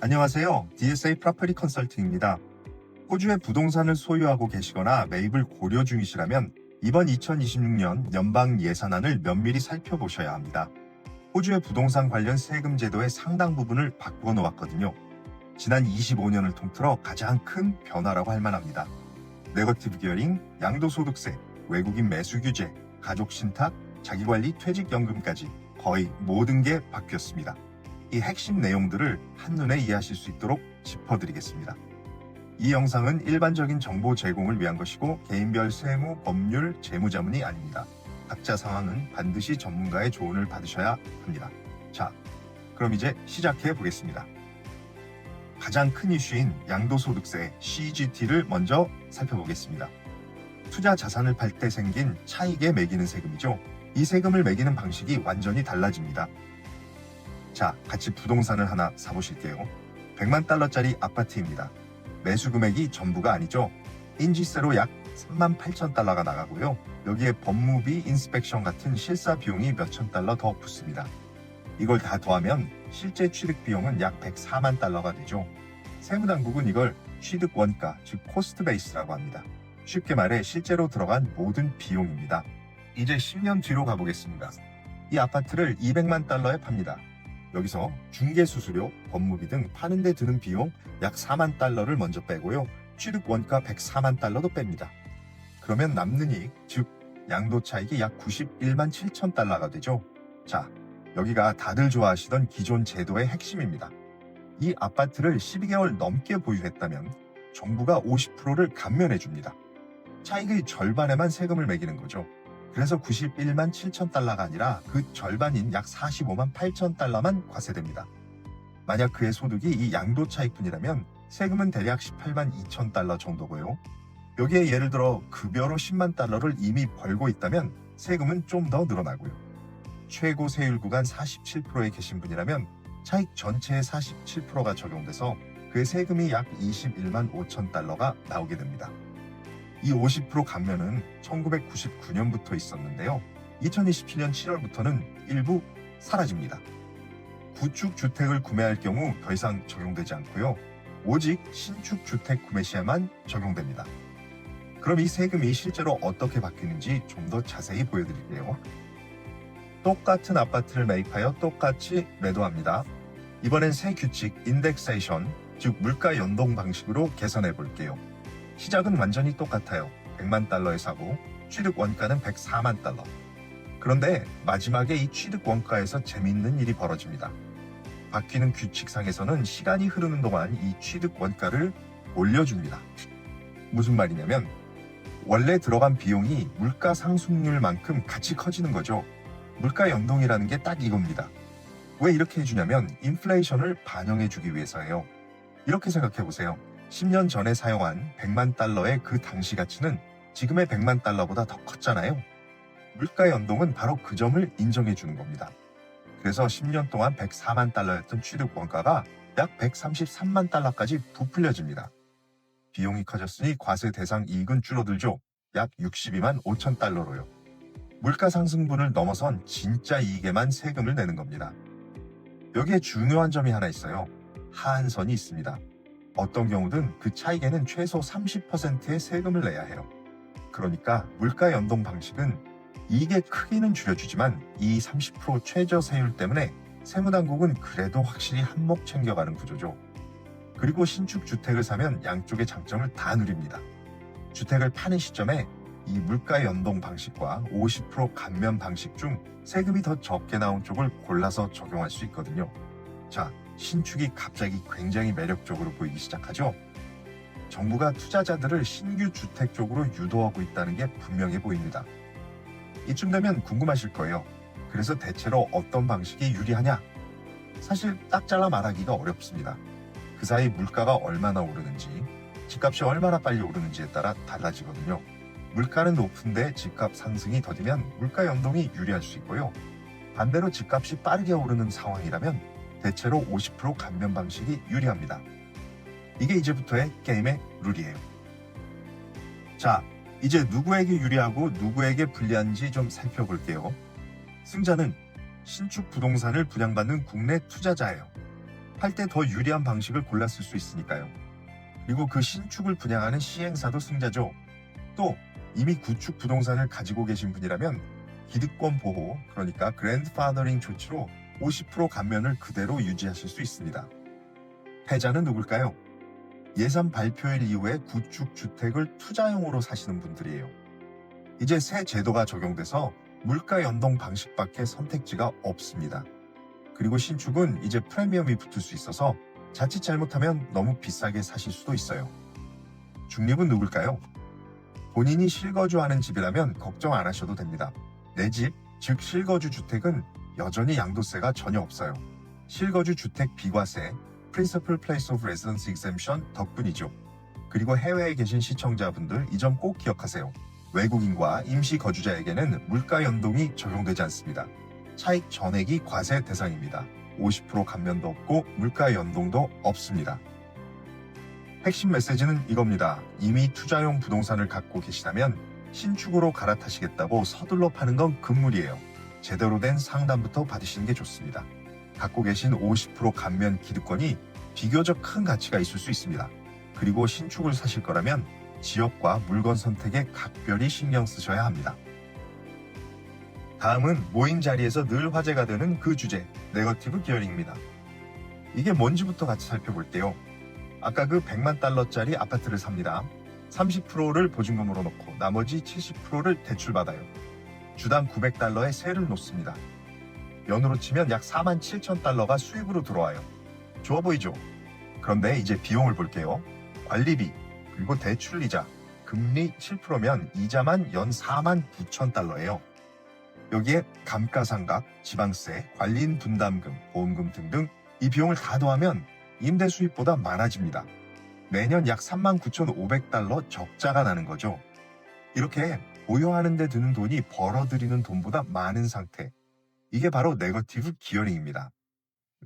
안녕하세요. DSA 프로퍼티 컨설팅입니다. 호주의 부동산을 소유하고 계시거나 매입을 고려 중이시라면 이번 2026년 연방 예산안을 면밀히 살펴보셔야 합니다. 호주의 부동산 관련 세금 제도의 상당 부분을 바꾸어 놓았거든요. 지난 25년을 통틀어 가장 큰 변화라고 할 만합니다. 네거티브 기어링, 양도소득세, 외국인 매수 규제, 가족 신탁, 자기관리 퇴직연금까지 거의 모든 게 바뀌었습니다. 이 핵심 내용들을 한눈에 이해하실 수 있도록 짚어드리겠습니다. 이 영상은 일반적인 정보 제공을 위한 것이고 개인별 세무, 법률, 재무자문이 아닙니다. 각자 상황은 반드시 전문가의 조언을 받으셔야 합니다. 자, 그럼 이제 시작해 보겠습니다. 가장 큰 이슈인 양도소득세 CGT를 먼저 살펴보겠습니다. 투자 자산을 팔 때 생긴 차익에 매기는 세금이죠. 이 세금을 매기는 방식이 완전히 달라집니다. 자, 같이 부동산을 하나 사보실게요. 100만 달러짜리 아파트입니다. 매수 금액이 전부가 아니죠. 인지세로 약 38,000달러가 나가고요. 여기에 법무비, 인스펙션 같은 실사 비용이 몇천 달러 더 붙습니다. 이걸 다 더하면 실제 취득 비용은 약 104만 달러가 되죠. 세무당국은 이걸 취득 원가, 즉 코스트 베이스라고 합니다. 쉽게 말해 실제로 들어간 모든 비용입니다. 이제 10년 뒤로 가보겠습니다. 이 아파트를 200만 달러에 팝니다. 여기서 중개수수료, 법무비 등 파는 데 드는 비용 약 4만 달러를 먼저 빼고요. 취득 원가 104만 달러도 뺍니다. 그러면 남는 이익, 즉 양도 차익이 약 91만 7천 달러가 되죠. 자, 여기가 다들 좋아하시던 기존 제도의 핵심입니다. 이 아파트를 12개월 넘게 보유했다면 정부가 50%를 감면해 줍니다. 차익의 절반에만 세금을 매기는 거죠. 그래서 91만 7천 달러가 아니라 그 절반인 약 45만 8천 달러만 과세됩니다. 만약 그의 소득이 이 양도 차익뿐이라면 세금은 대략 18만 2천 달러 정도고요. 여기에 예를 들어 급여로 10만 달러를 이미 벌고 있다면 세금은 좀 더 늘어나고요. 최고 세율 구간 47%에 계신 분이라면 차익 전체의 47%가 적용돼서 그의 세금이 약 21만 5천 달러가 나오게 됩니다. 이 50% 감면은 1999년부터 있었는데요. 2027년 7월부터는 일부 사라집니다. 구축 주택을 구매할 경우 더 이상 적용되지 않고요. 오직 신축 주택 구매 시에만 적용됩니다. 그럼 이 세금이 실제로 어떻게 바뀌는지 좀 더 자세히 보여드릴게요. 똑같은 아파트를 매입하여 똑같이 매도합니다. 이번엔 새 규칙 인덱세이션, 즉 물가 연동 방식으로 개선해 볼게요. 시작은 완전히 똑같아요. 100만 달러에 사고 취득 원가는 104만 달러. 그런데 마지막에 이 취득 원가에서 재미있는 일이 벌어집니다. 바뀌는 규칙상에서는 시간이 흐르는 동안 이 취득 원가를 올려줍니다. 무슨 말이냐면 원래 들어간 비용이 물가 상승률만큼 같이 커지는 거죠. 물가 연동이라는 게 딱 이겁니다. 왜 이렇게 해주냐면 인플레이션을 반영해주기 위해서예요. 이렇게 생각해 보세요. 10년 전에 사용한 100만 달러의 그 당시 가치는 지금의 100만 달러보다 더 컸잖아요. 물가 연동은 바로 그 점을 인정해 주는 겁니다. 그래서 10년 동안 104만 달러였던 취득 원가가 약 133만 달러까지 부풀려집니다. 비용이 커졌으니 과세 대상 이익은 줄어들죠. 약 62만 5천 달러로요. 물가 상승분을 넘어선 진짜 이익에만 세금을 내는 겁니다. 여기에 중요한 점이 하나 있어요. 하한선이 있습니다. 어떤 경우든 그 차익에는 최소 30%의 세금을 내야 해요. 그러니까 물가 연동 방식은 이익의 크기는 줄여주지만 이 30% 최저 세율 때문에 세무당국은 그래도 확실히 한몫 챙겨가는 구조죠. 그리고 신축 주택을 사면 양쪽의 장점을 다 누립니다. 주택을 파는 시점에 이 물가 연동 방식과 50% 감면 방식 중 세금이 더 적게 나온 쪽을 골라서 적용할 수 있거든요. 자, 신축이 갑자기 굉장히 매력적으로 보이기 시작하죠. 정부가 투자자들을 신규 주택 쪽으로 유도하고 있다는 게 분명해 보입니다. 이쯤 되면 궁금하실 거예요. 그래서 대체로 어떤 방식이 유리하냐? 사실 딱 잘라 말하기가 어렵습니다. 그 사이 물가가 얼마나 오르는지, 집값이 얼마나 빨리 오르는지에 따라 달라지거든요. 물가는 높은데 집값 상승이 더디면 물가 연동이 유리할 수 있고요. 반대로 집값이 빠르게 오르는 상황이라면 대체로 50% 감면 방식이 유리합니다. 이게 이제부터의 게임의 룰이에요. 자, 이제 누구에게 유리하고 누구에게 불리한지 좀 살펴볼게요. 승자는 신축 부동산을 분양받는 국내 투자자예요. 팔 때 더 유리한 방식을 골랐을 수 있으니까요. 그리고 그 신축을 분양하는 시행사도 승자죠. 또 이미 구축 부동산을 가지고 계신 분이라면 기득권 보호, 그러니까 그랜드파더링 조치로 50% 감면을 그대로 유지하실 수 있습니다. 패자는 누굴까요? 예산 발표일 이후에 구축 주택을 투자용으로 사시는 분들이에요. 이제 새 제도가 적용돼서 물가 연동 방식밖에 선택지가 없습니다. 그리고 신축은 이제 프리미엄이 붙을 수 있어서 자칫 잘못하면 너무 비싸게 사실 수도 있어요. 중립은 누굴까요? 본인이 실거주하는 집이라면 걱정 안 하셔도 됩니다. 내 집, 즉 실거주 주택은 여전히 양도세가 전혀 없어요. 실거주 주택 비과세, Principal Place of Residence Exemption 덕분이죠. 그리고 해외에 계신 시청자분들 이 점 꼭 기억하세요. 외국인과 임시 거주자에게는 물가 연동이 적용되지 않습니다. 차익 전액이 과세 대상입니다. 50% 감면도 없고 물가 연동도 없습니다. 핵심 메시지는 이겁니다. 이미 투자용 부동산을 갖고 계시다면 신축으로 갈아타시겠다고 서둘러 파는 건 금물이에요. 제대로 된 상담부터 받으시는 게 좋습니다. 갖고 계신 50% 감면 기득권이 비교적 큰 가치가 있을 수 있습니다. 그리고 신축을 사실 거라면 지역과 물건 선택에 각별히 신경 쓰셔야 합니다. 다음은 모임 자리에서 늘 화제가 되는 그 주제, 네거티브 기어링입니다. 이게 뭔지부터 같이 살펴볼게요. 아까 그 100만 달러짜리 아파트를 삽니다. 30%를 보증금으로 넣고 나머지 70%를 대출받아요. 주당 900달러의 세를 놓습니다. 연으로 치면 약 4만 7천 달러가 수입으로 들어와요. 좋아 보이죠? 그런데 이제 비용을 볼게요. 관리비, 그리고 대출이자, 금리 7%면 이자만 연 4만 9천 달러예요. 여기에 감가상각, 지방세, 관리인 분담금, 보험금 등등 이 비용을 다 더하면 임대 수입보다 많아집니다. 매년 약 39,500달러 적자가 나는 거죠. 이렇게 보유하는 데 드는 돈이 벌어들이는 돈보다 많은 상태. 이게 바로 네거티브 기어링입니다.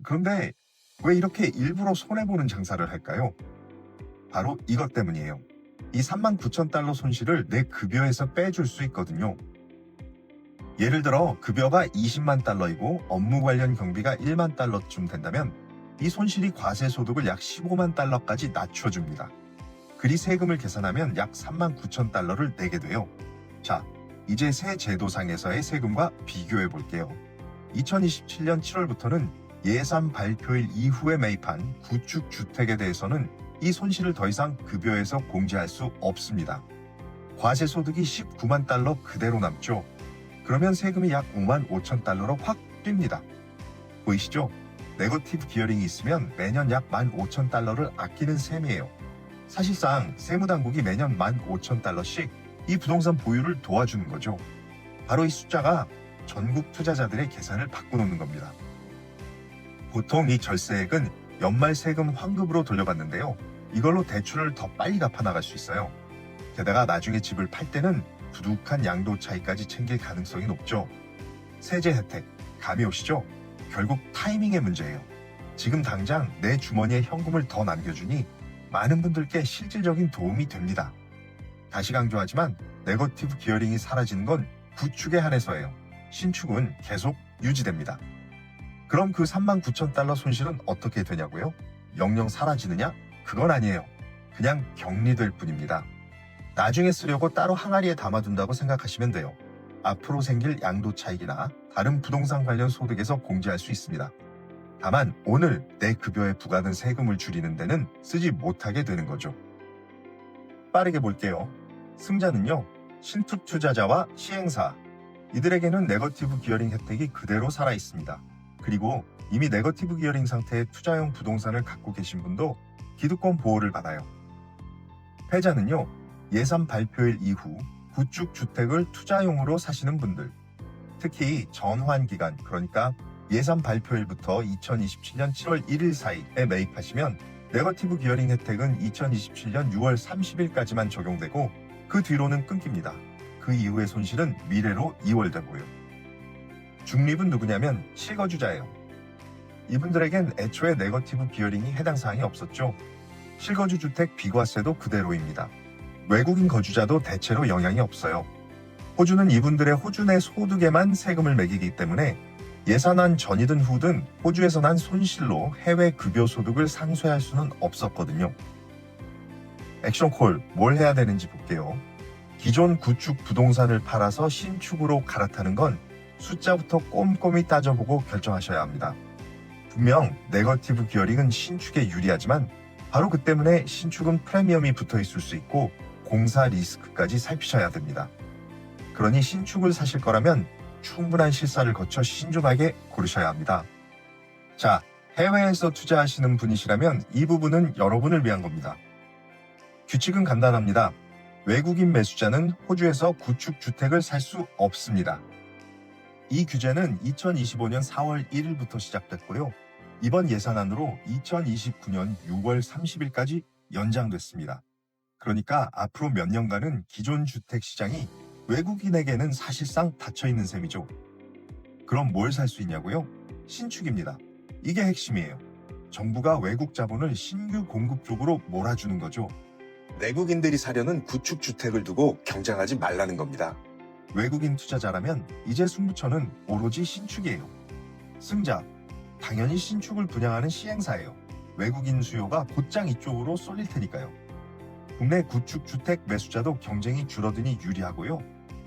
그런데 왜 이렇게 일부러 손해보는 장사를 할까요? 바로 이것 때문이에요. 이 39,000달러 손실을 내 급여에서 빼줄 수 있거든요. 예를 들어 급여가 20만 달러이고 업무 관련 경비가 1만 달러쯤 된다면 이 손실이 과세 소득을 약 15만 달러까지 낮춰줍니다. 그리 세금을 계산하면 약 3만 9천 달러를 내게 돼요. 자, 이제 새 제도상에서의 세금과 비교해 볼게요. 2027년 7월부터는 예산 발표일 이후에 매입한 구축 주택에 대해서는 이 손실을 더 이상 급여에서 공제할 수 없습니다. 과세 소득이 19만 달러 그대로 남죠. 그러면 세금이 약 5만 5천 달러로 확 뜁니다. 보이시죠? 네거티브 기어링이 있으면 매년 약 15,000달러를 아끼는 셈이에요. 사실상 세무당국이 매년 15,000달러씩 이 부동산 보유를 도와주는 거죠. 바로 이 숫자가 전국 투자자들의 계산을 바꿔놓는 겁니다. 보통 이 절세액은 연말 세금 환급으로 돌려받는데요. 이걸로 대출을 더 빨리 갚아나갈 수 있어요. 게다가 나중에 집을 팔 때는 두둑한 양도 차익까지 챙길 가능성이 높죠. 세제 혜택, 감이 오시죠? 결국 타이밍의 문제예요. 지금 당장 내 주머니에 현금을 더 남겨주니 많은 분들께 실질적인 도움이 됩니다. 다시 강조하지만 네거티브 기어링이 사라지는 건 구축에 한해서예요. 신축은 계속 유지됩니다. 그럼 그 3만 9천 달러 손실은 어떻게 되냐고요? 영영 사라지느냐? 그건 아니에요. 그냥 격리될 뿐입니다. 나중에 쓰려고 따로 항아리에 담아둔다고 생각하시면 돼요. 앞으로 생길 양도 차익이나 다른 부동산 관련 소득에서 공제할 수 있습니다. 다만 오늘 내 급여에 부과된 세금을 줄이는 데는 쓰지 못하게 되는 거죠. 빠르게 볼게요. 승자는요, 신축 투자자와 시행사. 이들에게는 네거티브 기어링 혜택이 그대로 살아 있습니다. 그리고 이미 네거티브 기어링 상태의 투자용 부동산을 갖고 계신 분도 기득권 보호를 받아요. 패자는요, 예산 발표일 이후 구축 주택을 투자용으로 사시는 분들, 특히 전환 기간, 그러니까 예산 발표일부터 2027년 7월 1일 사이에 매입하시면 네거티브 기어링 혜택은 2027년 6월 30일까지만 적용되고 그 뒤로는 끊깁니다. 그 이후의 손실은 미래로 이월되고요. 중립은 누구냐면 실거주자예요. 이분들에겐 애초에 네거티브 기어링이 해당 사항이 없었죠. 실거주 주택 비과세도 그대로입니다. 외국인 거주자도 대체로 영향이 없어요. 호주는 이분들의 호주 내 소득에만 세금을 매기기 때문에 예산안 전이든 후든 호주에서 난 손실로 해외 급여 소득을 상쇄할 수는 없었거든요. 액션콜, 뭘 해야 되는지 볼게요. 기존 구축 부동산을 팔아서 신축으로 갈아타는 건 숫자부터 꼼꼼히 따져보고 결정하셔야 합니다. 분명 네거티브 기어링은 신축에 유리하지만 바로 그 때문에 신축은 프리미엄이 붙어 있을 수 있고 공사 리스크까지 살피셔야 됩니다. 그러니 신축을 사실 거라면 충분한 실사를 거쳐 신중하게 고르셔야 합니다. 자, 해외에서 투자하시는 분이시라면 이 부분은 여러분을 위한 겁니다. 규칙은 간단합니다. 외국인 매수자는 호주에서 구축 주택을 살 수 없습니다. 이 규제는 2025년 4월 1일부터 시작됐고요. 이번 예산안으로 2029년 6월 30일까지 연장됐습니다. 그러니까 앞으로 몇 년간은 기존 주택 시장이 외국인에게는 사실상 닫혀있는 셈이죠. 그럼 뭘 살 수 있냐고요? 신축입니다. 이게 핵심이에요. 정부가 외국 자본을 신규 공급 쪽으로 몰아주는 거죠. 내국인들이 사려는 구축 주택을 두고 경쟁하지 말라는 겁니다. 외국인 투자자라면 이제 승부처는 오로지 신축이에요. 승자, 당연히 신축을 분양하는 시행사예요. 외국인 수요가 곧장 이쪽으로 쏠릴 테니까요. 국내 구축 주택 매수자도 경쟁이 줄어드니 유리하고요.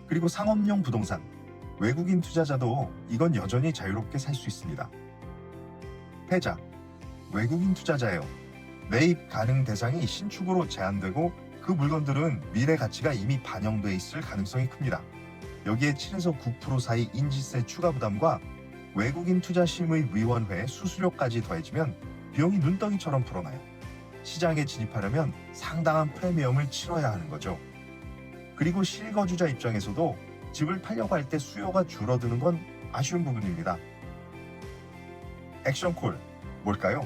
그리고 상업용 부동산, 외국인 투자자도 이건 여전히 자유롭게 살 수 있습니다. 패자, 외국인 투자자예요. 매입 가능 대상이 신축으로 제한되고 그 물건들은 미래 가치가 이미 반영돼 있을 가능성이 큽니다. 여기에 7에서 9% 사이 인지세 추가 부담과 외국인 투자심의위원회 수수료까지 더해지면 비용이 눈덩이처럼 불어나요. 시장에 진입하려면 상당한 프리미엄을 치러야 하는 거죠. 그리고 실거주자 입장에서도 집을 팔려고 할 때 수요가 줄어드는 건 아쉬운 부분입니다. 액션콜, 뭘까요?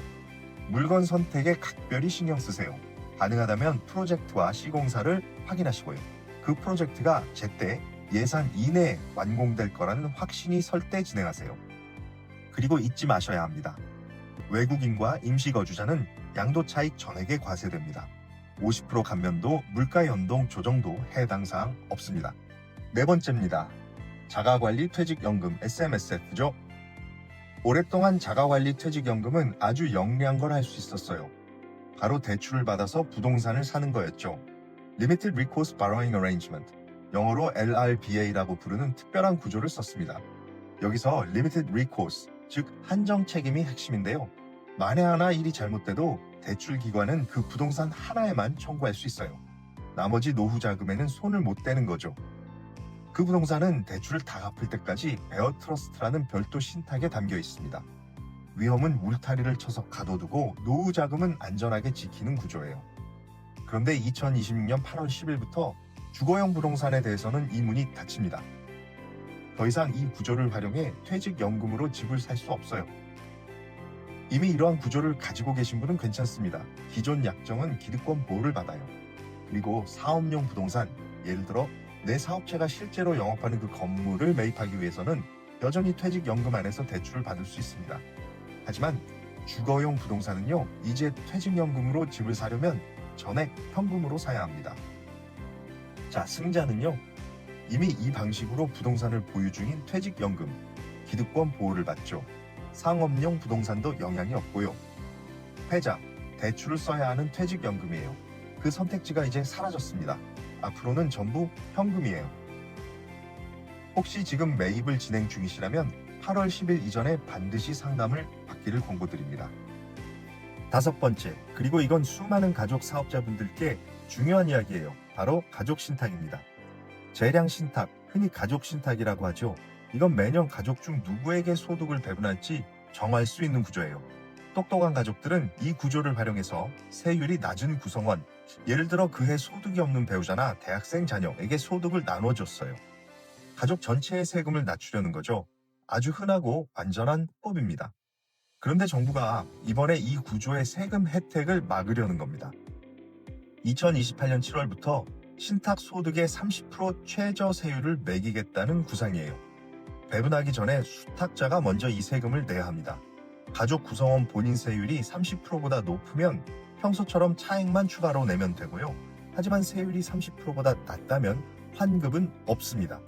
물건 선택에 각별히 신경 쓰세요. 가능하다면 프로젝트와 시공사를 확인하시고요. 그 프로젝트가 제때 예산 이내에 완공될 거라는 확신이 설 때 진행하세요. 그리고 잊지 마셔야 합니다. 외국인과 임시거주자는 양도 차익 전액에 과세됩니다. 50% 감면도 물가 연동 조정도 해당 사항 없습니다. 네 번째입니다. 자가관리 퇴직연금 SMSF죠. 오랫동안 자가관리 퇴직연금은 아주 영리한 걸 할 수 있었어요. 바로 대출을 받아서 부동산을 사는 거였죠. Limited Recourse Borrowing Arrangement, 영어로 LRBA라고 부르는 특별한 구조를 썼습니다. 여기서 Limited Recourse, 즉 한정 책임이 핵심인데요. 만에 하나 일이 잘못돼도 대출 기관은 그 부동산 하나에만 청구할 수 있어요. 나머지 노후 자금에는 손을 못 대는 거죠. 그 부동산은 대출을 다 갚을 때까지 베어 트러스트라는 별도 신탁에 담겨 있습니다. 위험은 울타리를 쳐서 가둬두고 노후 자금은 안전하게 지키는 구조예요. 그런데 2026년 8월 10일부터 주거용 부동산에 대해서는 이 문이 닫힙니다. 더 이상 이 구조를 활용해 퇴직연금으로 집을 살 수 없어요. 이미 이러한 구조를 가지고 계신 분은 괜찮습니다. 기존 약정은 기득권 보호를 받아요. 그리고 사업용 부동산, 예를 들어 내 사업체가 실제로 영업하는 그 건물을 매입하기 위해서는 여전히 퇴직연금 안에서 대출을 받을 수 있습니다. 하지만 주거용 부동산은요, 이제 퇴직연금으로 집을 사려면 전액 현금으로 사야 합니다. 자, 승자는요, 이미 이 방식으로 부동산을 보유 중인 퇴직연금, 기득권 보호를 받죠. 상업용 부동산도 영향이 없고요. 패자, 대출을 써야 하는 퇴직연금이에요. 그 선택지가 이제 사라졌습니다. 앞으로는 전부 현금이에요. 혹시 지금 매입을 진행 중이시라면 8월 10일 이전에 반드시 상담을 받기를 권고드립니다. 다섯 번째, 그리고 이건 수많은 가족 사업자분들께 중요한 이야기예요. 바로 가족 신탁입니다. 재량 신탁, 흔히 가족 신탁이라고 하죠. 이건 매년 가족 중 누구에게 소득을 배분할지 정할 수 있는 구조예요. 똑똑한 가족들은 이 구조를 활용해서 세율이 낮은 구성원, 예를 들어 그해 소득이 없는 배우자나 대학생 자녀에게 소득을 나눠줬어요. 가족 전체의 세금을 낮추려는 거죠. 아주 흔하고 안전한 법입니다. 그런데 정부가 이번에 이 구조의 세금 혜택을 막으려는 겁니다. 2028년 7월부터 신탁 소득의 30% 최저 세율을 매기겠다는 구상이에요. 배분하기 전에 수탁자가 먼저 이 세금을 내야 합니다. 가족 구성원 본인 세율이 30%보다 높으면 평소처럼 차액만 추가로 내면 되고요. 하지만 세율이 30%보다 낮다면 환급은 없습니다.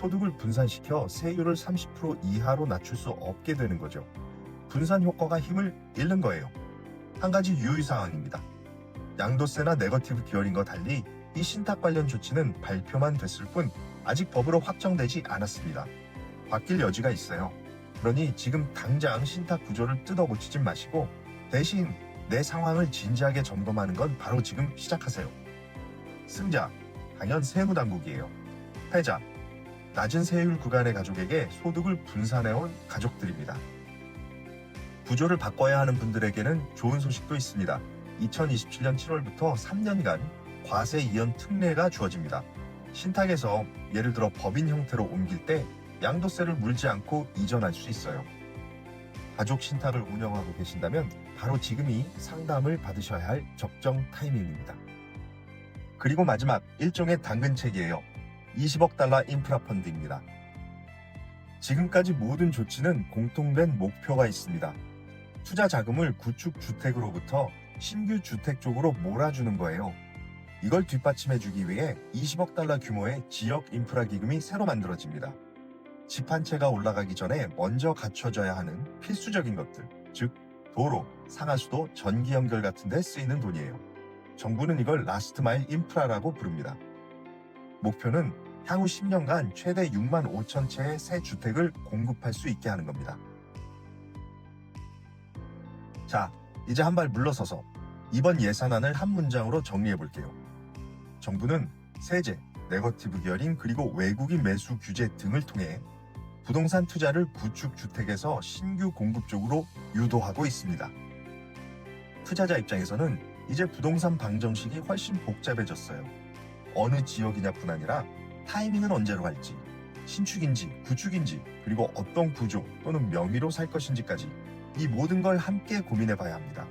소득을 분산시켜 세율을 30% 이하로 낮출 수 없게 되는 거죠. 분산 효과가 힘을 잃는 거예요. 한 가지 유의사항입니다. 양도세나 네거티브 기어링과 달리 이 신탁 관련 조치는 발표만 됐을 뿐 아직 법으로 확정되지 않았습니다. 바뀔 여지가 있어요. 그러니 지금 당장 신탁 구조를 뜯어고치지 마시고 대신 내 상황을 진지하게 점검하는 건 바로 지금 시작하세요. 승자, 당연 세무당국이에요. 패자, 낮은 세율 구간의 가족에게 소득을 분산해온 가족들입니다. 구조를 바꿔야 하는 분들에게는 좋은 소식도 있습니다. 2027년 7월부터 3년간 과세 이연 특례가 주어집니다. 신탁에서 예를 들어 법인 형태로 옮길 때 양도세를 물지 않고 이전할 수 있어요. 가족 신탁을 운영하고 계신다면 바로 지금이 상담을 받으셔야 할 적정 타이밍입니다. 그리고 마지막 일종의 당근책이에요. 20억 달러 인프라 펀드입니다. 지금까지 모든 조치는 공통된 목표가 있습니다. 투자 자금을 구축 주택으로부터 신규 주택 쪽으로 몰아주는 거예요. 이걸 뒷받침해주기 위해 20억 달러 규모의 지역 인프라 기금이 새로 만들어집니다. 집 한 채가 올라가기 전에 먼저 갖춰져야 하는 필수적인 것들, 즉 도로, 상하수도, 전기 연결 같은 데 쓰이는 돈이에요. 정부는 이걸 라스트 마일 인프라라고 부릅니다. 목표는 향후 10년간 최대 6만 5천 채의 새 주택을 공급할 수 있게 하는 겁니다. 자, 이제 한 발 물러서서 이번 예산안을 한 문장으로 정리해 볼게요. 정부는 세제, 네거티브 기어링 그리고 외국인 매수 규제 등을 통해 부동산 투자를 구축 주택에서 신규 공급 쪽으로 유도하고 있습니다. 투자자 입장에서는 이제 부동산 방정식이 훨씬 복잡해졌어요. 어느 지역이냐뿐 아니라 타이밍은 언제로 갈지, 신축인지 구축인지 그리고 어떤 구조 또는 명의로 살 것인지까지 이 모든 걸 함께 고민해 봐야 합니다.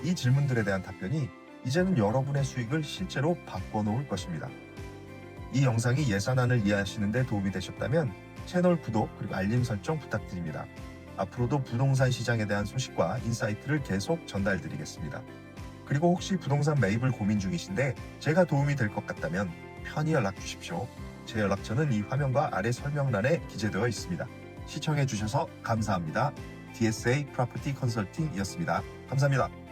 이 질문들에 대한 답변이 이제는 여러분의 수익을 실제로 바꿔놓을 것입니다. 이 영상이 예산안을 이해하시는 데 도움이 되셨다면 채널 구독 그리고 알림 설정 부탁드립니다. 앞으로도 부동산 시장에 대한 소식과 인사이트를 계속 전달드리겠습니다. 그리고 혹시 부동산 매입을 고민 중이신데 제가 도움이 될 것 같다면 편히 연락 주십시오. 제 연락처는 이 화면과 아래 설명란에 기재되어 있습니다. 시청해 주셔서 감사합니다. DSA 프로퍼티 컨설팅이었습니다. 감사합니다.